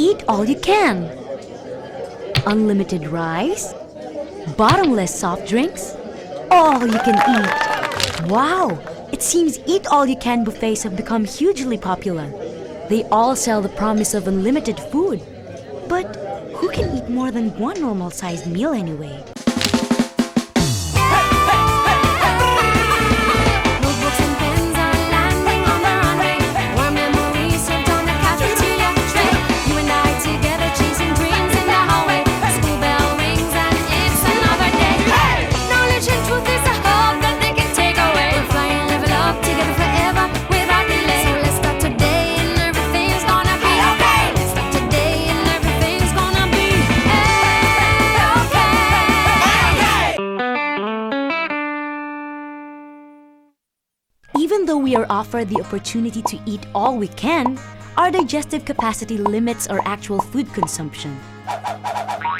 eat all you can. Unlimited rice, bottomless soft drinks, all you can eat. Wow! It seems eat all you can buffets have become hugely popular. They all sell the promise of unlimited food. But who can eat more than one normal-sized meal anyway? Even though we are offered the opportunity to eat all we can, our digestive capacity limits our actual food consumption.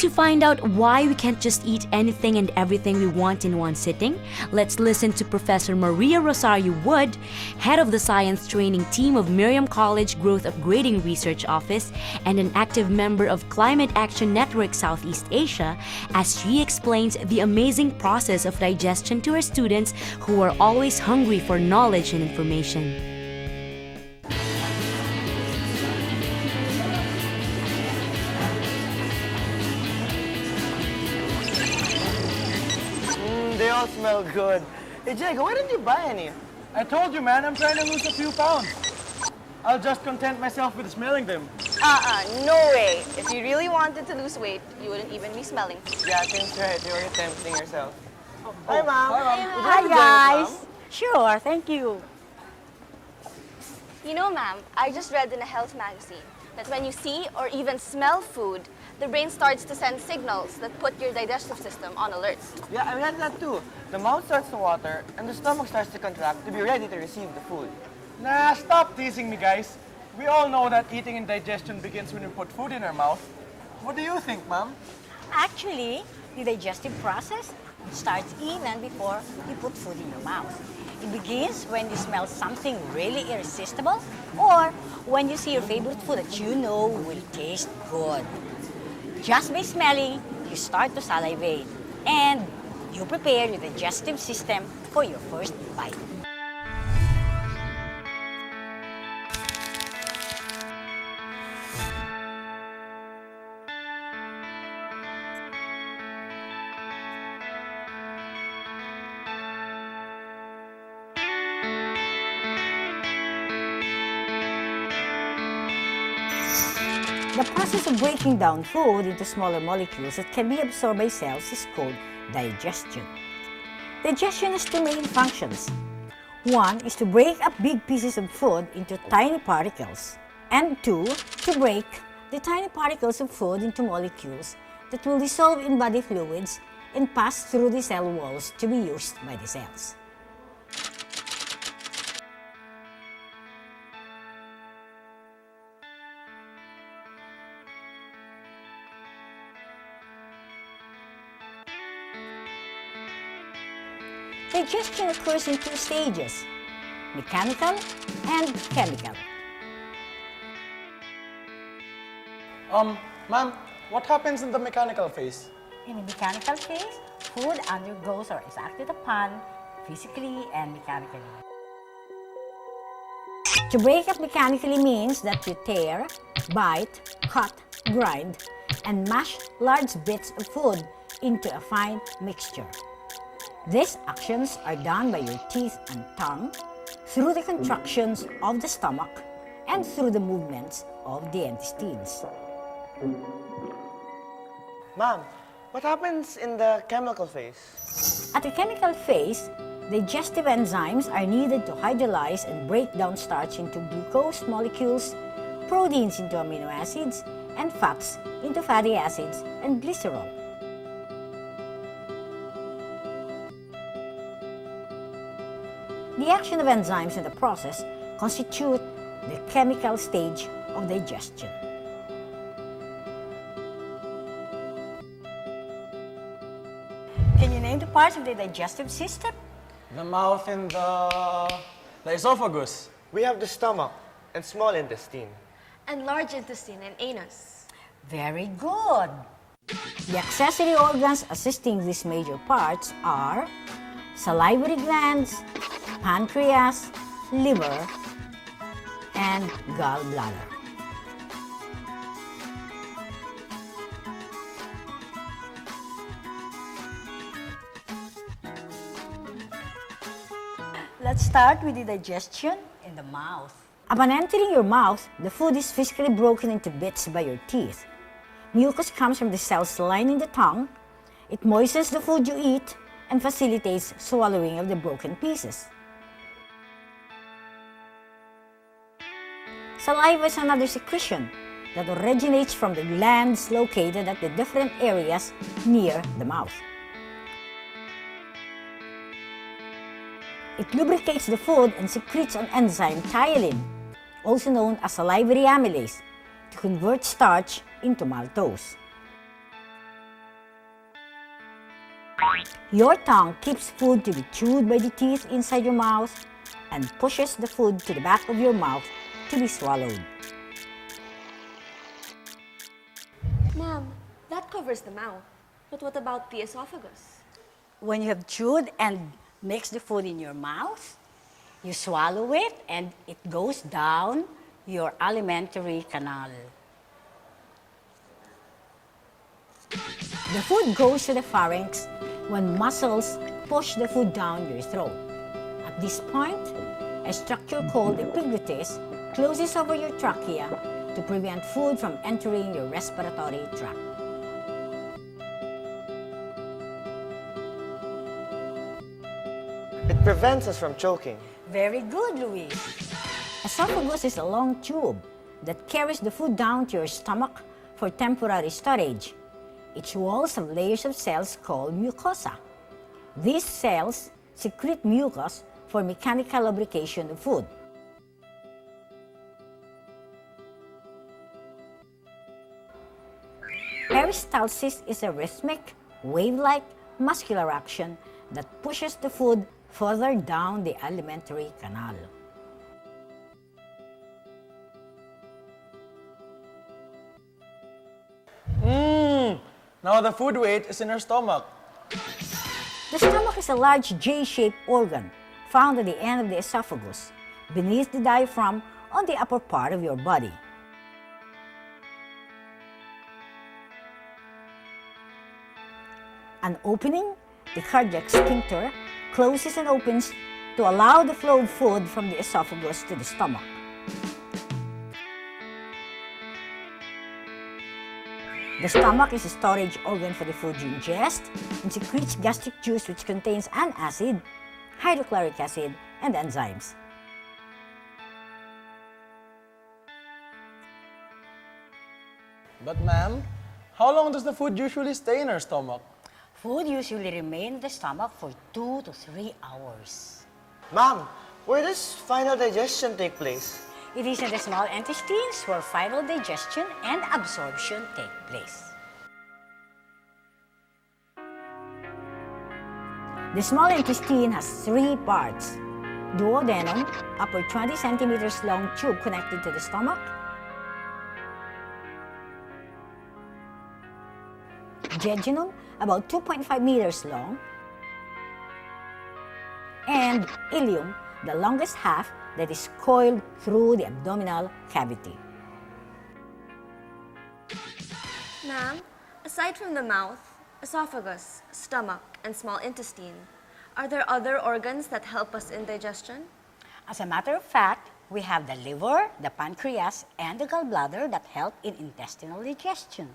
To find out why we can't just eat anything and everything we want in one sitting, let's listen to Professor Maria Rosario Wood, head of the science training team of Miriam College Growth Upgrading Research Office and an active member of Climate Action Network Southeast Asia, as she explains the amazing process of digestion to her students who are always hungry for knowledge and information. They all smell good. Hey, Jake, why didn't you buy any? I told you, man, I'm trying to lose a few pounds. I'll just content myself with smelling them. No way. If you really wanted to lose weight, you wouldn't even be smelling. Yeah, Tim's right. You're already tempting yourself. Hi, Mom. Hi, guys. Sure, thank you. You know, ma'am, I just read in a health magazine that when you see or even smell food, the brain starts to send signals that put your digestive system on alert. Yeah, I read that too. The mouth starts to water and the stomach starts to contract to be ready to receive the food. Nah, stop teasing me, guys. We all know that eating and digestion begins when we put food in our mouth. What do you think, Mom? Actually, the digestive process starts even before you put food in your mouth. It begins when you smell something really irresistible or when you see your favorite food that you know will taste good. Just by smelling, you start to salivate and you prepare your digestive system for your first bite. The process of breaking down food into smaller molecules that can be absorbed by cells is called digestion. Digestion has two main functions. One is to break up big pieces of food into tiny particles, and two, to break the tiny particles of food into molecules that will dissolve in body fluids and pass through the cell walls to be used by the cells. Digestion occurs in two stages, mechanical and chemical. Ma'am, what happens in the mechanical phase? In the mechanical phase, food undergoes or is acted upon physically and mechanically. To break up mechanically means that you tear, bite, cut, grind, and mash large bits of food into a fine mixture. These actions are done by your teeth and tongue, through the contractions of the stomach, and through the movements of the intestines. Mom, what happens in the chemical phase? At the chemical phase, digestive enzymes are needed to hydrolyze and break down starch into glucose molecules, proteins into amino acids, and fats into fatty acids and glycerol. The action of enzymes in the process constitute the chemical stage of digestion. Can you name the parts of the digestive system? The mouth and the esophagus. We have the stomach and small intestine. And large intestine and anus. Very good. The accessory organs assisting these major parts are salivary glands, pancreas, liver, and gallbladder. Let's start with the digestion in the mouth. Upon entering your mouth, the food is physically broken into bits by your teeth. Mucus comes from the cells lining the tongue. It moistens the food you eat and facilitates swallowing of the broken pieces. Saliva is another secretion that originates from the glands located at the different areas near the mouth. It lubricates the food and secretes an enzyme thiolin, also known as salivary amylase, to convert starch into maltose. Your tongue keeps food to be chewed by the teeth inside your mouth and pushes the food to the back of your mouth to be swallowed. Mom, that covers the mouth. But what about the esophagus? When you have chewed and mixed the food in your mouth, you swallow it and it goes down your alimentary canal. The food goes to the pharynx when muscles push the food down your throat. At this point, a structure called epiglottis closes over your trachea to prevent food from entering your respiratory tract. It prevents us from choking. Very good, Luis. Esophagus is a long tube that carries the food down to your stomach for temporary storage. Its walls have layers of cells called mucosa. These cells secrete mucus for mechanical lubrication of food. Peristalsis is a rhythmic, wave-like muscular action that pushes the food further down the alimentary canal. Now the food weight is in our stomach. The stomach is a large J-shaped organ found at the end of the esophagus, beneath the diaphragm on the upper part of your body. An opening, the cardiac sphincter, closes and opens to allow the flow of food from the esophagus to the stomach. The stomach is a storage organ for the food you ingest and secretes gastric juice, which contains an acid, hydrochloric acid, and enzymes. But ma'am, how long does the food usually stay in our stomach? Food usually remains in the stomach for 2 to 3 hours. Mom, where does final digestion take place? It is in the small intestines where final digestion and absorption take place. The small intestine has 3 parts: duodenum, upper 20 centimeters long tube connected to the stomach; jejunum, about 2.5 meters long; and ileum, the longest half, that is coiled through the abdominal cavity. Ma'am, aside from the mouth, esophagus, stomach, and small intestine, are there other organs that help us in digestion? As a matter of fact, we have the liver, the pancreas, and the gallbladder that help in intestinal digestion.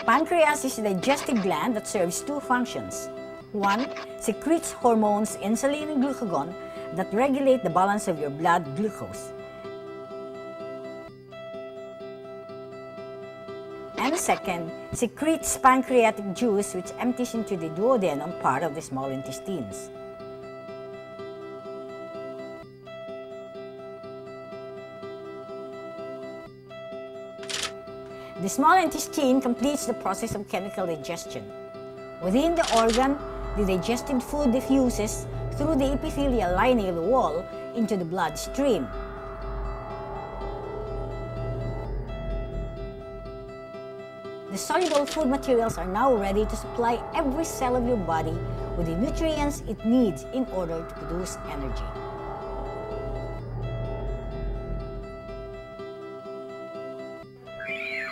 Pancreas is a digestive gland that serves 2 functions. 1, secretes hormones insulin and glucagon that regulate the balance of your blood glucose. And second, secretes pancreatic juice, which empties into the duodenum part of the small intestines. The small intestine completes the process of chemical digestion. Within the organ, the digested food diffuses through the epithelial lining of the wall into the bloodstream. The soluble food materials are now ready to supply every cell of your body with the nutrients it needs in order to produce energy.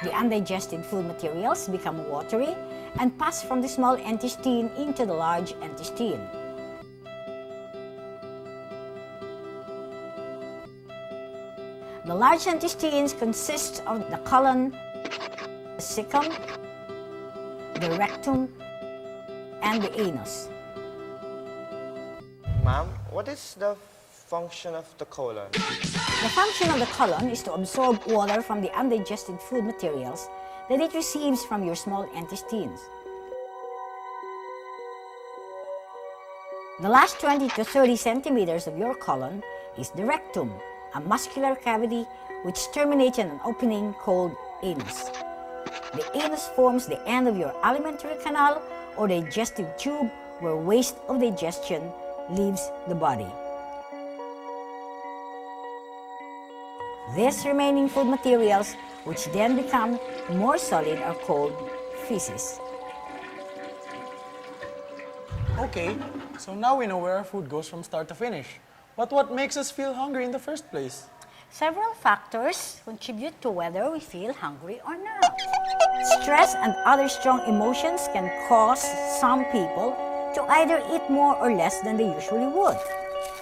The undigested food materials become watery and pass from the small intestine into the large intestine. The large intestines consist of the colon, the cecum, the rectum, and the anus. Ma'am, what is the function of the colon? The function of the colon is to absorb water from the undigested food materials that it receives from your small intestines. The last 20 to 30 centimeters of your colon is the rectum, a muscular cavity which terminates in an opening called anus. The anus forms the end of your alimentary canal or digestive tube where waste of digestion leaves the body. These remaining food materials, which then become more solid, are called feces. Okay, so now we know where our food goes from start to finish. But what makes us feel hungry in the first place? Several factors contribute to whether we feel hungry or not. Stress and other strong emotions can cause some people to either eat more or less than they usually would.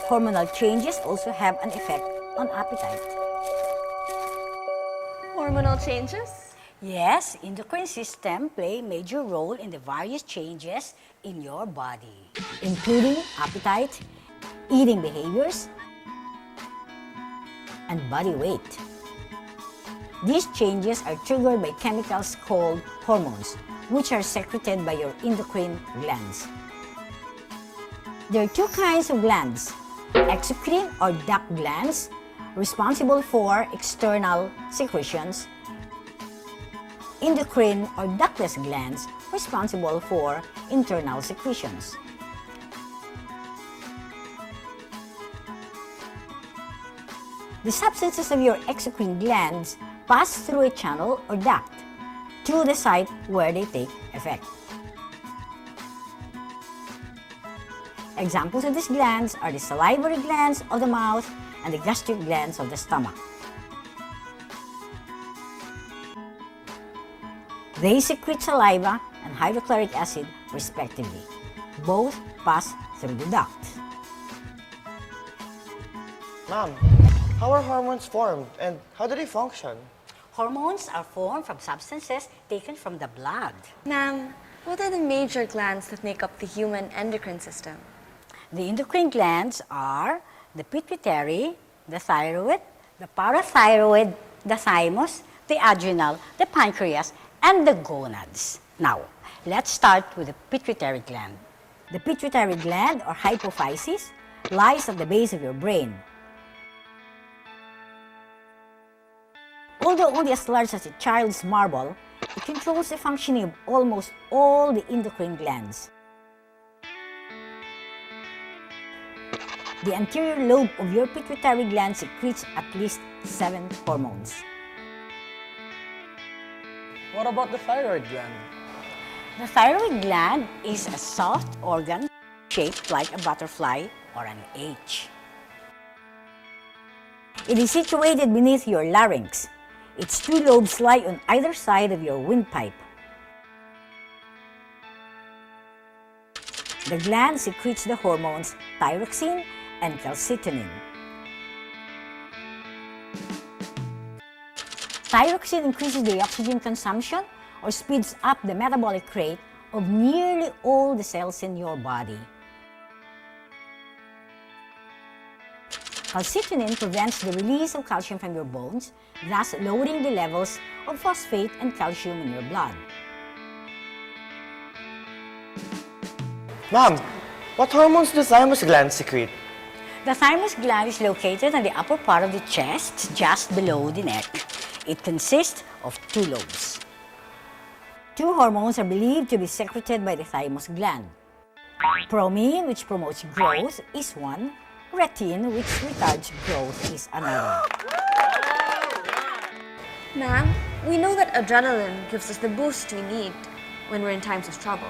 Hormonal changes also have an effect on appetite. Hormonal changes? Yes, endocrine system play a major role in the various changes in your body, including appetite, eating behaviors, and body weight. These changes are triggered by chemicals called hormones, which are secreted by your endocrine glands. There are two kinds of glands: exocrine or duct glands, responsible for external secretions; endocrine or ductless glands, responsible for internal secretions. The substances of your exocrine glands pass through a channel or duct to the site where they take effect. Examples of these glands are the salivary glands of the mouth and the gastric glands of the stomach. They secrete saliva and hydrochloric acid respectively. Both pass through the duct. Ma'am, how are hormones formed and how do they function? Hormones are formed from substances taken from the blood. Ma'am, what are the major glands that make up the human endocrine system? The endocrine glands are the pituitary, the thyroid, the parathyroid, the thymus, the adrenal, the pancreas, and the gonads. Now, let's start with the pituitary gland. The pituitary gland, or hypophysis, lies at the base of your brain. Although only as large as a child's marble, it controls the functioning of almost all the endocrine glands. The anterior lobe of your pituitary gland secretes at least 7 hormones. What about the thyroid gland? The thyroid gland is a soft organ shaped like a butterfly or an H. It is situated beneath your larynx. Its 2 lobes lie on either side of your windpipe. The gland secretes the hormones thyroxine and calcitonin. Thyroxine increases the oxygen consumption or speeds up the metabolic rate of nearly all the cells in your body. Calcitonin prevents the release of calcium from your bones, thus lowering the levels of phosphate and calcium in your blood. Ma'am, what hormones do thymus glands secrete? The thymus gland is located on the upper part of the chest, just below the neck. It consists of 2 lobes. 2 hormones are believed to be secreted by the thymus gland. Promine, which promotes growth, is one. Retin, which retards growth, is another. Ma'am, We know that adrenaline gives us the boost we need when we're in times of trouble,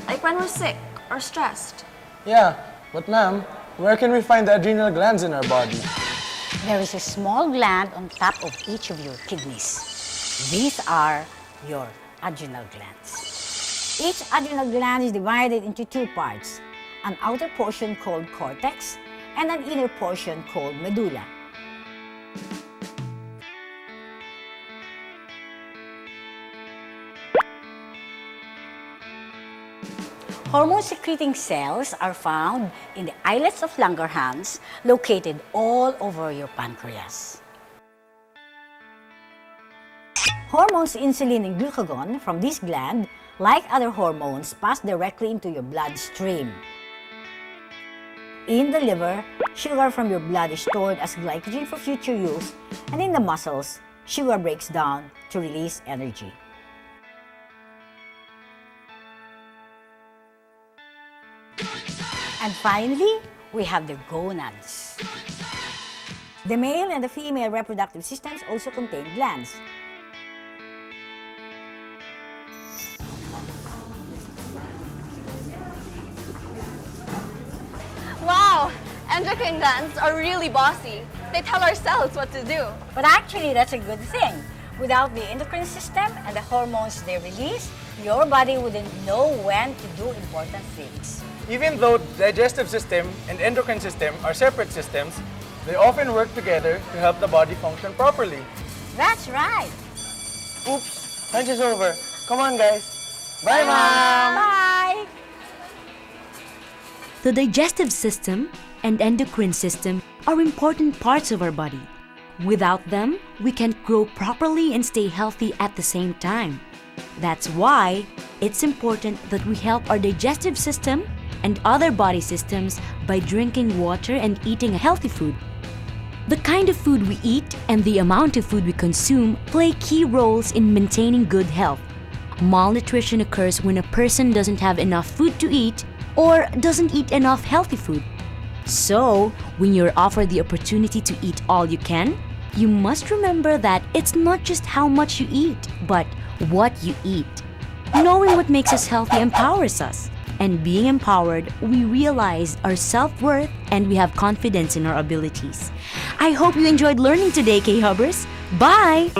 like when we're sick or stressed. Yeah, but ma'am, where can we find the adrenal glands in our body? There is a small gland on top of each of your kidneys. These are your adrenal glands. Each adrenal gland is divided into two parts, an outer portion called cortex and an inner portion called medulla. Hormone-secreting cells are found in the islets of Langerhans, located all over your pancreas. Hormones insulin and glucagon from this gland, like other hormones, pass directly into your bloodstream. In the liver, sugar from your blood is stored as glycogen for future use, and in the muscles, sugar breaks down to release energy. And finally, we have the gonads. The male and the female reproductive systems also contain glands. Wow! Endocrine glands are really bossy. They tell our cells what to do. But actually, that's a good thing. Without the endocrine system and the hormones they release, your body wouldn't know when to do important things. Even though digestive system and endocrine system are separate systems, they often work together to help the body function properly. That's right. Oops, lunch is over. Come on, guys. Bye, Mom! Bye! The digestive system and endocrine system are important parts of our body. Without them, we can't grow properly and stay healthy at the same time. That's why it's important that we help our digestive system and other body systems by drinking water and eating healthy food. The kind of food we eat and the amount of food we consume play key roles in maintaining good health. Malnutrition occurs when a person doesn't have enough food to eat or doesn't eat enough healthy food. So, when you're offered the opportunity to eat all you can, you must remember that it's not just how much you eat, but what you eat. Knowing what makes us healthy empowers us. And being empowered, we realize our self-worth and we have confidence in our abilities. I hope you enjoyed learning today, K-Hubbers. Bye!